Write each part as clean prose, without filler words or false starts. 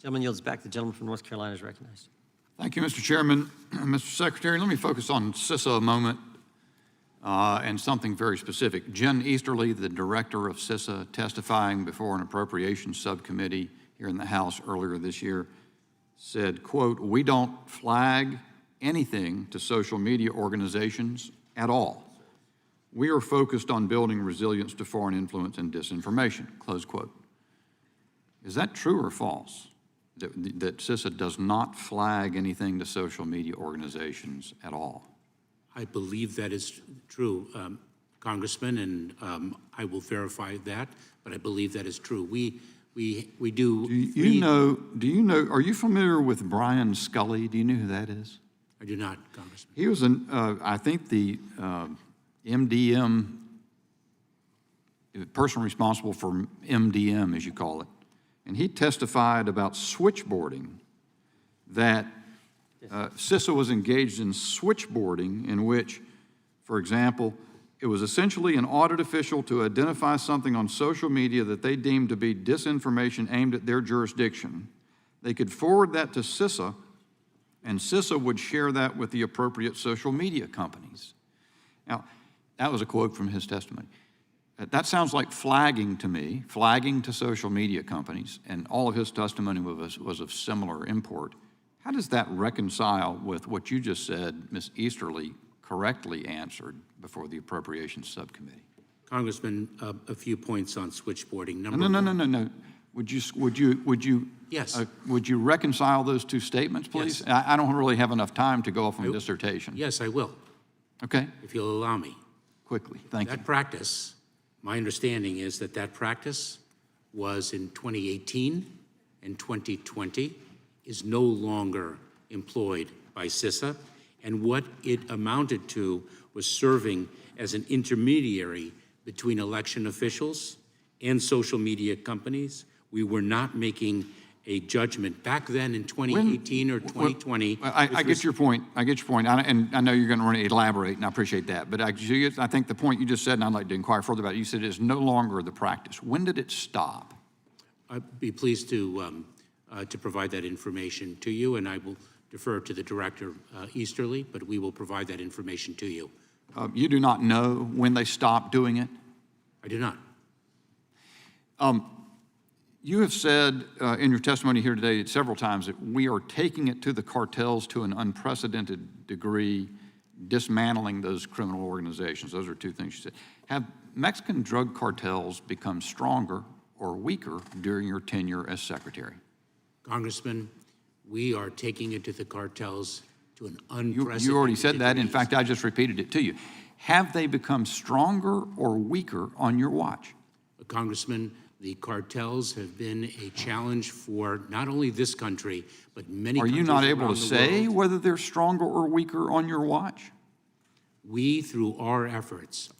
Gentleman yields back. The gentleman from North Carolina is recognized. Thank you, Mr. Chairman. Mr. Secretary, let me focus on CISA a moment and something very specific. Jen Easterly, the director of CISA, testifying before an appropriations subcommittee here in the House earlier this year, said, quote, "We don't flag anything to social media organizations at all. We are focused on building resilience to foreign influence and disinformation," close quote. Is that true or false, that CISA does not flag anything to social media organizations at all? I believe that is true, Congressman, and I will verify that, but I believe that is true. We do. Do you know, are you familiar with Brian Scully? Do you know who that is? I do not, Congressman. He was, I think, the MDM, person responsible for MDM, as you call it. And he testified about switchboarding, that CISA was engaged in switchboarding in which, for example, it was essentially an audit official to identify something on social media that they deemed to be disinformation aimed at their jurisdiction. They could forward that to CISA, and CISA would share that with the appropriate social media companies. Now, that was a quote from his testimony. That sounds like flagging to me, flagging to social media companies, and all of his testimony was of similar import. How does that reconcile with what you just said Ms. Easterly correctly answered before the Appropriations Subcommittee? Congressman, a few points on switchboarding. No. Would you Yes. Would you reconcile those two statements, please? Yes. I don't really have enough time to go off on a dissertation. Yes, I will. Okay. If you'll allow me. Quickly, thank you. That practice, my understanding is that practice was in 2018 and 2020, is no longer employed by CISA, and what it amounted to was serving as an intermediary between election officials and social media companies. We were not making a judgment back then in 2018 or 2020. I get your point. I get your point. And I know you're going to want to elaborate, and I appreciate that. But I think the point you just said, and I'd like to inquire further about it, you said it's no longer the practice. When did it stop? I'd be pleased to provide that information to you, and I will defer to the Director Easterly, but we will provide that information to you. You do not know when they stopped doing it? I do not. You have said in your testimony here today several times that we are taking it to the cartels to an unprecedented degree, dismantling those criminal organizations. Those are two things you said. Have Mexican drug cartels become stronger or weaker during your tenure as Secretary? Congressman, we are taking it to the cartels to an unprecedented You already said that. In degree. fact, I just repeated it to you. Have they become stronger or weaker on your watch? Congressman, the cartels have been a challenge for not only this country, but many countries around the world. Are you not able to say whether they're stronger or weaker on your watch? We, through our efforts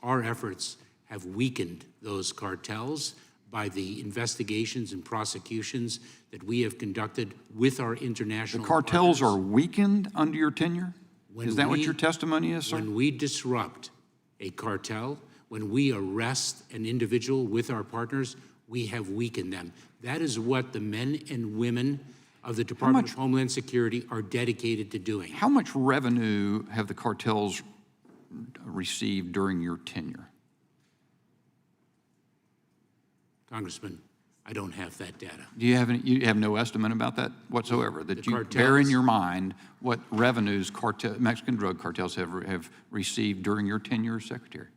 have weakened those cartels by the investigations and prosecutions that we have conducted with our international partners. The cartels are weakened under your tenure? Is that what your testimony is, sir? When we disrupt a cartel, when we arrest an individual with our partners, we have weakened them. That is what the men and women of the Department of Homeland Security are dedicated to doing. How much revenue have the cartels received during your tenure? Congressman, I don't have that data. Do you have any, you have no estimate about that whatsoever? That you bear in your mind what revenues Mexican drug cartels have received during your tenure as Secretary?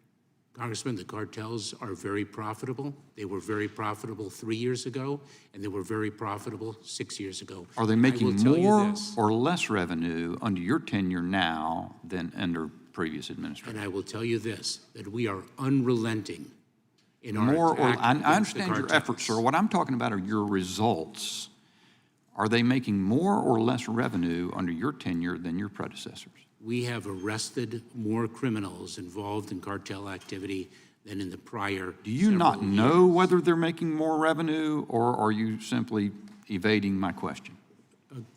Congressman, the cartels are very profitable. They were very profitable 3 years ago, and they were very profitable 6 years ago. Are they making more or less revenue under your tenure now than under previous administration? And I will tell you this, that we are unrelenting in our More or attack I against understand the your cartels. efforts, sir. What I'm talking about are your results. Are they making more or less revenue under your tenure than your predecessors? We have arrested more criminals involved in cartel activity than in the prior. Do you not know years. whether they're making more revenue, or are you simply evading my question?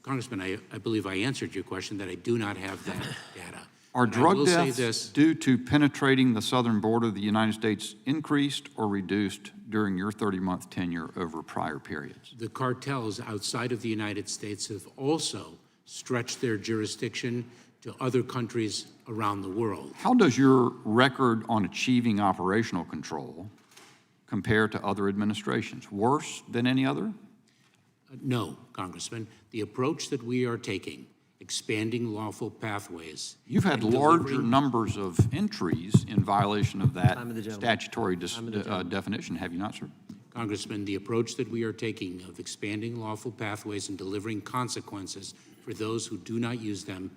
Congressman, I believe I answered your question that I do not have that data. Are And I drug will say deaths this. due to penetrating the southern border of the United States increased or reduced during your 30-month tenure over prior periods? The cartels outside of the United States have also stretched their jurisdiction to other countries around the world. How does your record on achieving operational control compare to other administrations? Worse than any other? No, Congressman. The approach that we are taking, expanding lawful pathways. You've had and larger delivering- numbers of entries in violation of that Time of the gentleman. statutory Time of the gentleman. definition, have you not, sir? Congressman, the approach that we are taking of expanding lawful pathways and delivering consequences for those who do not use them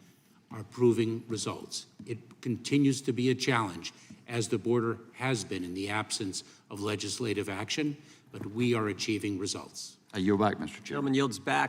are proving results. It continues to be a challenge, as the border has been in the absence of legislative action, but we are achieving results. I yield back, Mr. Chair. Gentleman yields back.